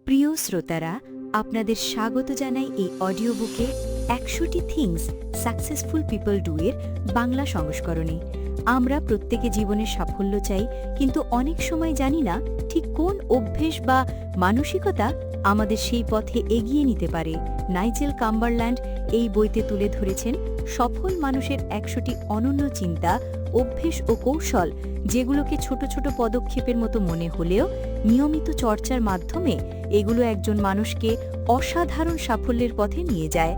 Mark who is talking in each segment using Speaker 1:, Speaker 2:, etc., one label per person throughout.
Speaker 1: প্রিয় শ্রোতারা, আপনাদের স্বাগত জানাই এই অডিও বুকে ১০০টি থিংস সাকসেসফুল পিপল ডু এর বাংলা সংস্করণে। আমরা প্রত্যেকে জীবনের সাফল্য চাই, কিন্তু অনেক সময় জানি না ঠিক কোন অভ্যেস বা মানসিকতা আমাদের সেই পথে এগিয়ে নিতে পারে। নাইজেল কাম্বারল্যান্ড এই বইতে তুলে ধরেছেন সফল মানুষের ১০০টি অনন্য চিন্তা, অভ্যেস ও কৌশল, যেগুলোকে ছোট ছোট পদক্ষেপের মতো মনে হলেও নিয়মিত চর্চার মাধ্যমে এগুলো একজন মানুষকে অসাধারণ সাফল্যের পথে নিয়ে যায়।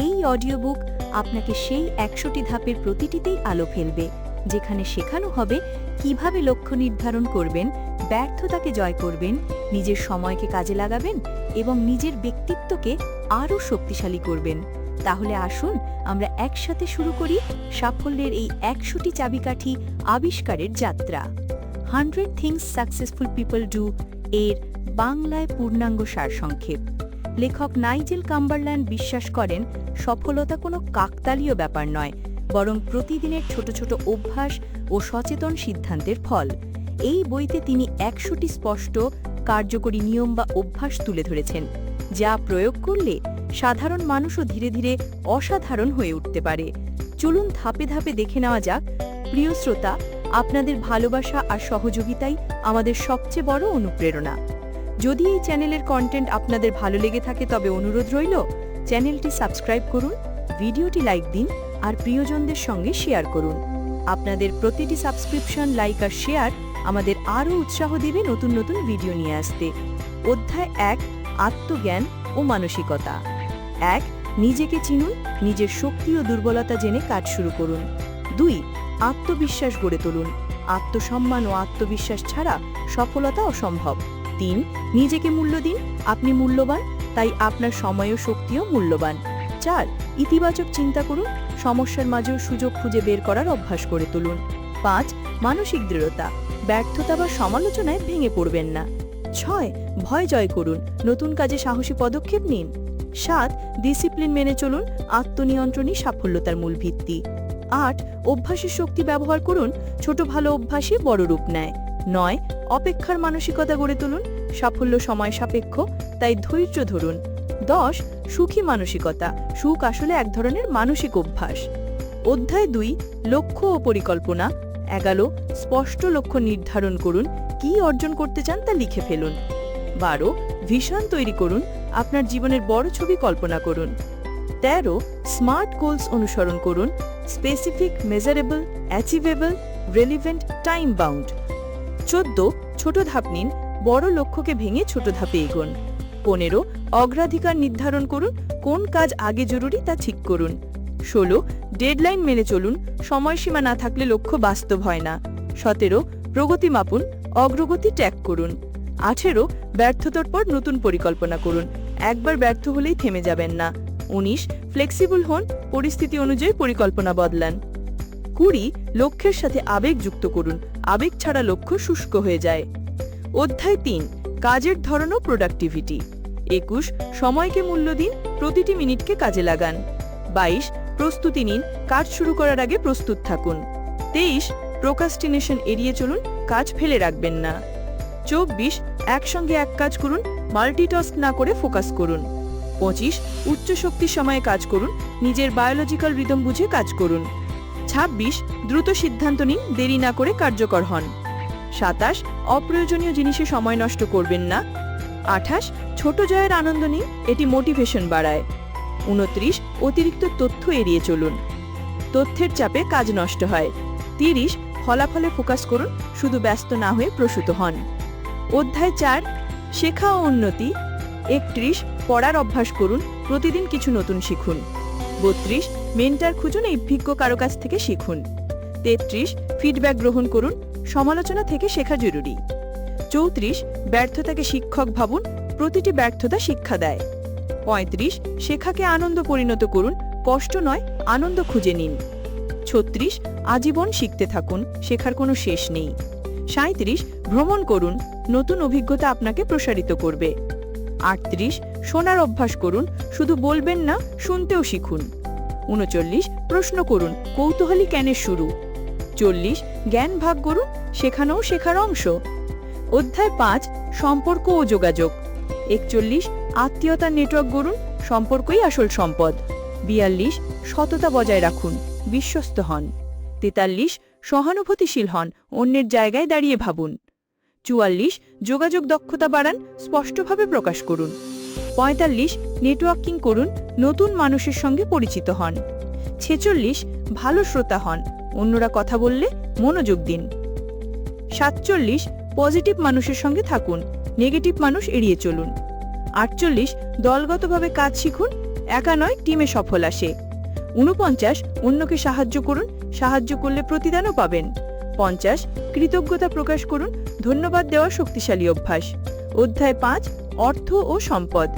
Speaker 1: এই অডিও বুক আপনাকে সেই ১০০টি ধাপের প্রতিটিতেই আলো ফেলবে, যেখানে শেখানো হবে কিভাবে লক্ষ্য নির্ধারণ করবেন, ব্যর্থতাকে জয় করবেন, নিজের সময়কে কাজে লাগাবেন এবং নিজের ব্যক্তিত্বকে আরও শক্তিশালী করবেন। তাহলে আসুন আমরা একসাথে শুরু করি সাফল্যের এই ১০০টি চাবিকাঠি আবিষ্কারের যাত্রা। 100 থিংস সাকসেসফুল পিপল ডু এর বাংলায় পূর্ণাঙ্গ সারসংক্ষেপ। লেখক নাইজেল কাম্বারল্যান্ড বিশ্বাস করেন সফলতা কোনো কাকতালীয় ব্যাপার নয়, বরং প্রতিদিনের ছোট ছোট অভ্যাস ও সচেতন সিদ্ধান্তের ফল। এই বইতে তিনি ১০০টি স্পষ্ট কার্যকরী নিয়ম বা অভ্যাস তুলে ধরেছেন, যা প্রয়োগ করলে সাধারণ মানুষও ধীরে ধীরে অসাধারণ হয়ে উঠতে পারে। চলুন ধাপে ধাপে দেখে নেওয়া যাক। প্রিয় শ্রোতা, আপনাদের ভালোবাসা আর সহযোগিতাই আমাদের সবচেয়ে বড় অনুপ্রেরণা। যদি এই চ্যানেলের কন্টেন্ট আপনাদের ভালো লেগে থাকে, তবে অনুরোধ রইল চ্যানেলটি সাবস্ক্রাইব করুন, ভিডিওটি লাইক দিন আর প্রিয়জনদের সঙ্গে শেয়ার করুন। আপনাদের প্রতিটি সাবস্ক্রিপশন, লাইক আর শেয়ার আমাদের আরও উৎসাহ দেবে নতুন নতুন ভিডিও নিয়ে আসতে। অধ্যায় ১, আত্মজ্ঞান ও মানসিকতা। ১. নিজেকে চিনুন, নিজের শক্তি ও দুর্বলতা জেনে কাজ শুরু করুন। ২. আত্মবিশ্বাস গড়ে তুলুন, আত্মসম্মান ও আত্মবিশ্বাস ছাড়া সফলতা অসম্ভব। ৩. নিজেকে মূল্য দিন, আপনি মূল্যবান, তাই আপনার সময় ও শক্তিও মূল্যবান। ৪. ইতিবাচক চিন্তা করুন, সমস্যার মাঝেও সুযোগ খুঁজে বের করার অভ্যাস করে তুলুন। ৫. মানসিক দৃঢ়তা, ব্যর্থতা বা সমালোচনায় ভেঙে পড়বেন না। ৬. ভয় জয় করুন, নতুন কাজে সাহসী পদক্ষেপ নিন। ৭. ডিসিপ্লিন মেনে চলুন, আত্মনিয়ন্ত্রণই সাফল্যতার মূল ভিত্তি। ৮. অভ্যাসের শক্তি ব্যবহার করুন, ছোট ভালো অভ্যাসই বড় রূপ নেয়। ৯. অপেক্ষার মানসিকতা গড়ে তুলুন, সাফল্য সময় সাপেক্ষ, তাই ধৈর্য ধরুন। ১০. সুখী মানসিকতা, সুখ আসলে এক ধরনের মানসিক অভ্যাস। অধ্যায় ২, লক্ষ্য ও পরিকল্পনা। ১১. স্পষ্ট লক্ষ্য নির্ধারণ করুন, কি অর্জন করতে চান তা লিখে ফেলুন। ১২. ভিশন তৈরি করুন, আপনার জীবনের বড় ছবি কল্পনা করুন। ১৩. স্মার্ট গোলস অনুসরণ করুন, specific, measurable, achievable, relevant, time bound. ১৪. ছোট ধাপ নিন, বড় লক্ষ্যকে ভেঙে ছোট ধাপে এগোন। ১৫. অগ্রাধিকার নির্ধারণ করুন, কোন কাজ আগে জরুরি তা ঠিক করুন। ১৬. ডেডলাইন মেনে চলুন, সময়সীমা না থাকলে লক্ষ্য বাস্তব হয় না। ১৭. প্রগতি মাপুন, অগ্রগতি ট্র্যাক করুন। ১৮. ব্যর্থতার পর নতুন পরিকল্পনা করুন, একবার ব্যর্থ হলেই থেমে যাবেন না। ১৯. ফ্লেক্সিবল হন, পরিস্থিতি অনুযায়ী পরিকল্পনা বদলান। ২০. লক্ষ্যের সাথে আবেগ যুক্ত করুন, আবেগ ছাড়া লক্ষ্য শুষ্ক হয়ে যায়। অধ্যায় ৩, কাজের ধরন ও প্রোডাক্টিভিটি। ২১. সময়কে মূল্য দিন, প্রতিটি মিনিটকে কাজে লাগান। ২২. প্রস্তুতি নিন, কাজ শুরু করার আগে প্রস্তুত থাকুন। ২৩. প্রোক্রাস্টিনেশন এড়িয়ে চলুন, কাজ ফেলে রাখবেন না। ২৪. একসঙ্গে এক কাজ করুন, মাল্টিটাস্ক না করে ফোকাস করুন। ২৫. উচ্চ শক্তির সময়ে কাজ করুন, নিজের বায়োলজিক্যাল রিদম বুঝে কাজ করুন। ২৬. দ্রুত সিদ্ধান্ত নিন, দেরি না করে কার্যকর হন। ২৭. অপ্রয়োজনীয় জিনিসে সময় নষ্ট করবেন না। ২৮. ছোট জয়ের আনন্দ নিন, এটি মোটিভেশন বাড়ায়। ২৯. অতিরিক্ত তথ্য এড়িয়ে চলুন, তথ্যের চাপে কাজ নষ্ট হয়। ৩০. ফলাফলে ফোকাস করুন, শুধু ব্যস্ত না হয়ে প্রসূত হন। অধ্যায় ৪, শেখা ও উন্নতি। ৩১. পড়ার অভ্যাস করুন, প্রতিদিন কিছু নতুন শিখুন। ৩২. মেন্টর খুঁজুন, এই অভিজ্ঞ কারো কাছ থেকে শিখুন। ৩৩. ফিডব্যাক গ্রহণ করুন, সমালোচনা থেকে শেখা জরুরি। ৩৪. ব্যর্থতাকে শিক্ষক ভাবুন, প্রতিটি ব্যর্থতা শিক্ষা দেয়। ৩৫. শেখাকে আনন্দ পরিণত করুন, কষ্ট নয়, আনন্দ খুঁজে নিন। ৩৬. আজীবন শিখতে থাকুন, শেখার কোনো শেষ নেই। ৩৭. ভ্রমণ করুন, নতুন অভিজ্ঞতা আপনাকে প্রসারিত করবে। ৩৮. শোনার অভ্যাস করুন, শুধু বলবেন না, শুনতেও শিখুন। ৩৯. প্রশ্ন করুন, কৌতূহলী জ্ঞানের শুরু। ৪০. জ্ঞান ভাগ করুন, শেখানোও শেখার অংশ। অধ্যায় ৫, সম্পর্ক ও যোগাযোগ।
Speaker 2: 41 আত্মীয়তার নেটওয়ার্ক গড়ুন, সম্পর্কই আসল সম্পদ। 42 সততা বজায় রাখুন, বিশ্বস্ত হন। 43 সহানুভূতিশীল হন, অন্যের জায়গায় দাঁড়িয়ে ভাবুন। 44 যোগাযোগ দক্ষতা বাড়ান, স্পষ্টভাবে প্রকাশ করুন। 45 নেটওয়ার্কিং করুন, নতুন মানুষের সঙ্গে পরিচিত হন। 46 ভালো শ্রোতা হন, অন্যরা কথা বললে মনোযোগ দিন। 47 পজিটিভ মানুষের সঙ্গে থাকুন, নেগেটিভ মানুষ এড়িয়ে চলুন। 48 দলগতভাবে কাজ শিখুন, একা নয় টিমে সফল আসে। 49 অন্যকে সাহায্য করুন, সাহায্য করলে প্রতিদানও পাবেন। 50 কৃতজ্ঞতা প্রকাশ করুন, ধন্যবাদ দেওয়া শক্তিশালী অভ্যাস। অধ্যায় 5 অর্থ ও সম্পদ।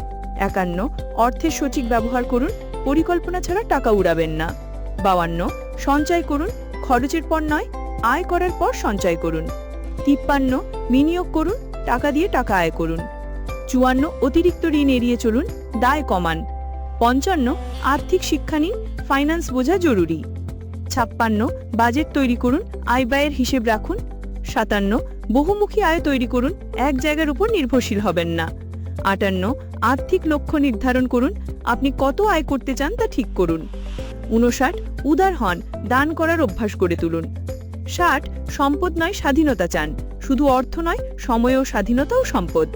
Speaker 2: 51 অর্থের সঠিক ব্যবহার করুন, পরিকল্পনা ছাড়া টাকা উড়াবেন না। 52 সঞ্চয় করুন, খরচের পর নয়, আয় করার পর সঞ্চয় করুন। 53 বিনিয়োগ করুন, টাকা দিয়ে টাকা আয় করুন। 54 অতিরিক্ত ঋণ এড়িয়ে চলুন, দায় কমান। 55 আর্থিক শিক্ষা নিন, ফাইন্যান্স বোঝা জরুরি। 56 বাজেট তৈরি করুন, আয় ব্যয়ের হিসেব রাখুন। 57 বহুমুখী আয় তৈরি করুন, এক জায়গার উপর নির্ভরশীল হবেন না। 58 আর্থিক লক্ষ্য নির্ধারণ করুন, আপনি কত আয় করতে চান তা ঠিক করুন। 59 উদার হন, দান করার অভ্যাস গড়ে তুলুন। 60 সম্পদ নয় স্বাধীনতা চান, শুধু অর্থ নয়, সময় ও স্বাধীনতাও সম্পদ।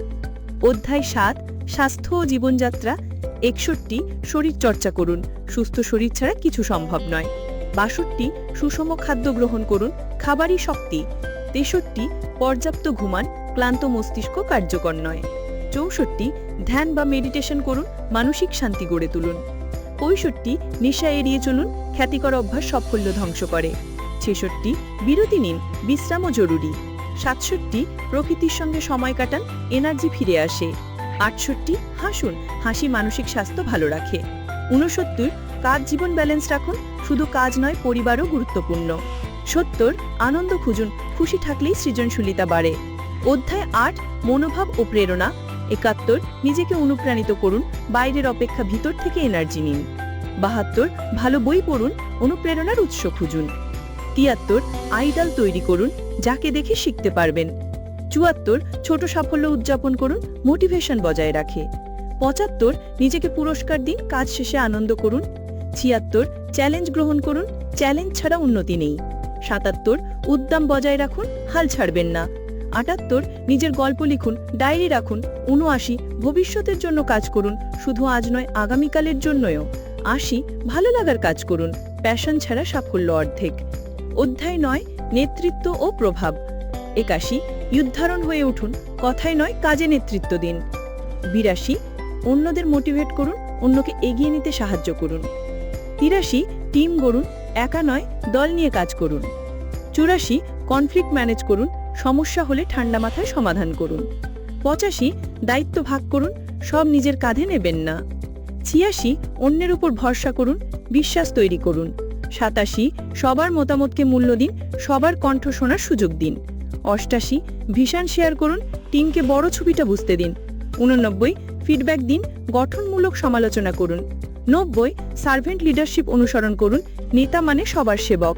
Speaker 2: অধ্যায় 7 স্বাস্থ্য ও জীবনযাত্রা। 61 শরীর চর্চা করুন, সুস্থ শরীর ছাড়া কিছু সম্ভব নয়। 62 সুষম খাদ্য গ্রহণ করুন, খাবারই শক্তি। 63 পর্যাপ্ত ঘুমান, ক্লান্ত মস্তিষ্ক কার্যকর নয়। 64 ধ্যান বা মেডিটেশন করুন, মানসিক শান্তি গড়ে তুলুন। 65 নেশা এড়িয়ে চলুন, খ্যাতিকর অভ্যাস সাফল্য ধ্বংস করে। 66 বিরতি নিন, বিশ্রামও জরুরি। 67 প্রকৃতির সঙ্গে সময় কাটান, এনার্জি ফিরে আসে। 68 হাসুন, হাসি মানসিক স্বাস্থ্য ভালো রাখে। 69 কাজ জীবন ব্যালেন্স রাখুন, শুধু কাজ নয় পরিবারও গুরুত্বপূর্ণ। 70 আনন্দ খুঁজুন, খুশি থাকলেই সৃজনশীলতা বাড়ে। অধ্যায় 8 মনোভাব ও প্রেরণা। 71 নিজেকে অনুপ্রাণিত করুন, বাইরের অপেক্ষা ভিতর থেকে এনার্জি নিন। 72 ভালো বই পড়ুন, অনুপ্রেরণার উৎস খুঁজুন। 73 আইডল তৈরি করুন, যাকে দেখে শিখতে পারবেন। 74 ছোট সাফল্য উদযাপন করুন, মোটিভেশন বজায় রাখে। 75 নিজেকে পুরস্কার দিন, কাজ শেষে আনন্দ করুন। 76 চ্যালেঞ্জ গ্রহণ করুন, চ্যালেঞ্জ ছাড়া উন্নতি নেই। 77 উদ্যম বজায় রাখুন, হাল ছাড়বেন না। 78 নিজের গল্প লিখুন, ডায়েরি রাখুন। 79 ভবিষ্যতের জন্য কাজ করুন, শুধু আজ নয় আগামীকালের জন্যও। 80 ভালো লাগার কাজ করুন, প্যাশন ছাড়া সাফল্য অর্ধেক। অধ্যায় 9 নেতৃত্ব ও প্রভাব। 81 উদাহরণ হয়ে উঠুন, কথায় নয় কাজে নেতৃত্ব দিন। 82 অন্যদের মোটিভেট করুন, অন্যকে এগিয়ে নিতে সাহায্য করুন। 83 টিম গড়ুন, একা নয় দল নিয়ে কাজ করুন। 84 কনফ্লিক্ট ম্যানেজ করুন, সমস্যা হলে ঠান্ডা মাথায় সমাধান করুন। 85 দায়িত্ব ভাগ করুন, সব নিজের কাঁধে নেবেন না। 86 অন্যের উপর ভরসা করুন, বিশ্বাস তৈরি করুন। 87 সবার মতামতকে মূল্য দিন, সবার কণ্ঠ শোনার সুযোগ দিন। 88 ভিশন শেয়ার করুন, টিমকে বড় ছবিটা বুঝতে দিন। 89 ফিডব্যাক দিন, গঠনমূলক সমালোচনা করুন। 90 সার্ভেন্ট লিডারশিপ অনুসরণ করুন, নেতা মানে সবার সেবক।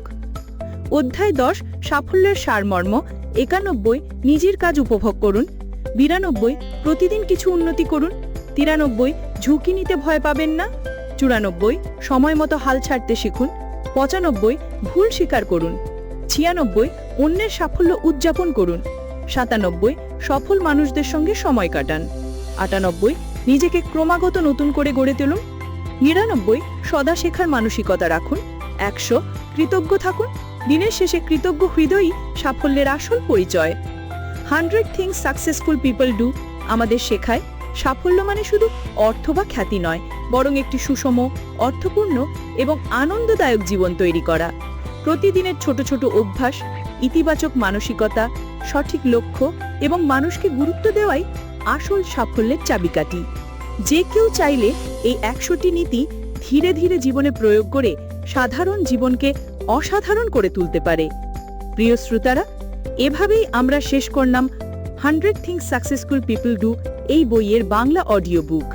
Speaker 2: অধ্যায় 10 সাফল্যের সারমর্ম। 91 নিজের কাজ উপভোগ করুন। 92 প্রতিদিন কিছু উন্নতি করুন। 93 ঝুঁকি নিতে ভয় পাবেন না। 94 সময় মতো হাল ছাড়তে শিখুন। 95 ভুল স্বীকার করুন। 96 অন্যের সাফল্য উদযাপন করুন। 97 সফল মানুষদের সঙ্গে সময় কাটান। 98 নিজেকে ক্রমাগত নতুন করে গড়ে তুলুন। 99 সদা শেখার মানসিকতা রাখুন। 100 কৃতজ্ঞ থাকুন, দিনের শেষে কৃতজ্ঞ হৃদয়ই সাফল্যের আসল পরিচয়। 100 থিংস সাকসেসফুল পিপল ডু আমাদের শেখায় সাফল্য মানে শুধু অর্থ বা খ্যাতি নয়, বরং একটি সুষম, অর্থপূর্ণ এবং আনন্দদায়ক জীবন তৈরি করা। প্রতিদিনের ছোট ছোট অভ্যাস, ইতিবাচক মানসিকতা, সঠিক লক্ষ্য এবং মানুষকে গুরুত্ব দেওয়াই আসল সাফল্যের চাবিকাঠি। যে কেউ চাইলে এই 100টি নীতি ধীরে ধীরে জীবনে প্রয়োগ করে সাধারণ জীবনকে অসাধারণ করে তুলতে পারে। প্রিয় শ্রোতারা, এভাবেই আমরা শেষ করলাম 100 থিংস সাকসেসফুল পিপল ডু এই বইয়ের বাংলা অডিও বুক।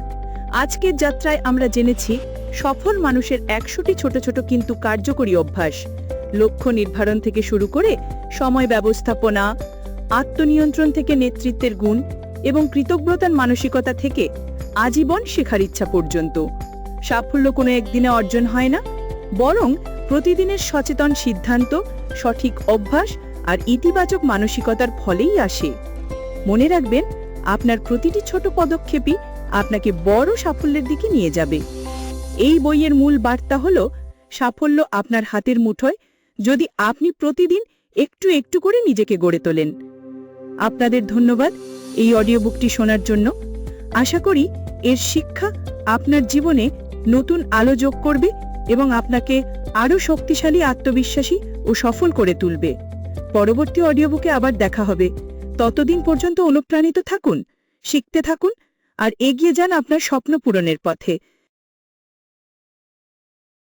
Speaker 2: আজকের যাত্রায় আমরা জেনেছি সফল মানুষের 100টি ছোট ছোট কিন্তু কার্যকরী অভ্যাস, লক্ষ্য নির্ধারণ থেকে শুরু করে সময় ব্যবস্থাপনা, আত্মনিয়ন্ত্রণ থেকে নেতৃত্বের গুণ এবং কৃতজ্ঞতার মানসিকতা থেকে আজীবন শেখার ইচ্ছা পর্যন্ত। সাফল্য কোনো একদিনে অর্জন হয় না, বরং প্রতিদিনের সচেতন সিদ্ধান্ত, সঠিক অভ্যাস আর ইতিবাচক মানসিকতার ফলেই আসে। মনে রাখবেন, আপনার প্রতিটি ছোট পদক্ষেপই আপনাকে বড় সাফল্যের দিকে নিয়ে যাবে। এই বইয়ের মূল বার্তা হলো, সাফল্য আপনার হাতের মুঠোয়, যদি আপনি প্রতিদিন একটু একটু করে নিজেকে গড়ে তোলেন। আপনাদের ধন্যবাদ এই অডিও বুকটি শোনার জন্য। আশা করি এর শিক্ষা আপনার জীবনে নতুন আলো যোগ করবে এবং আপনাকে আরও শক্তিশালী, আত্মবিশ্বাসী ও সফল করে তুলবে। পরবর্তী অডিও বুকে আবার দেখা হবে। ততদিন পর্যন্ত অনুপ্রাণিত থাকুন, শিখতে থাকুন আর এগিয়ে যান আপনার স্বপ্ন পূরণের পথে।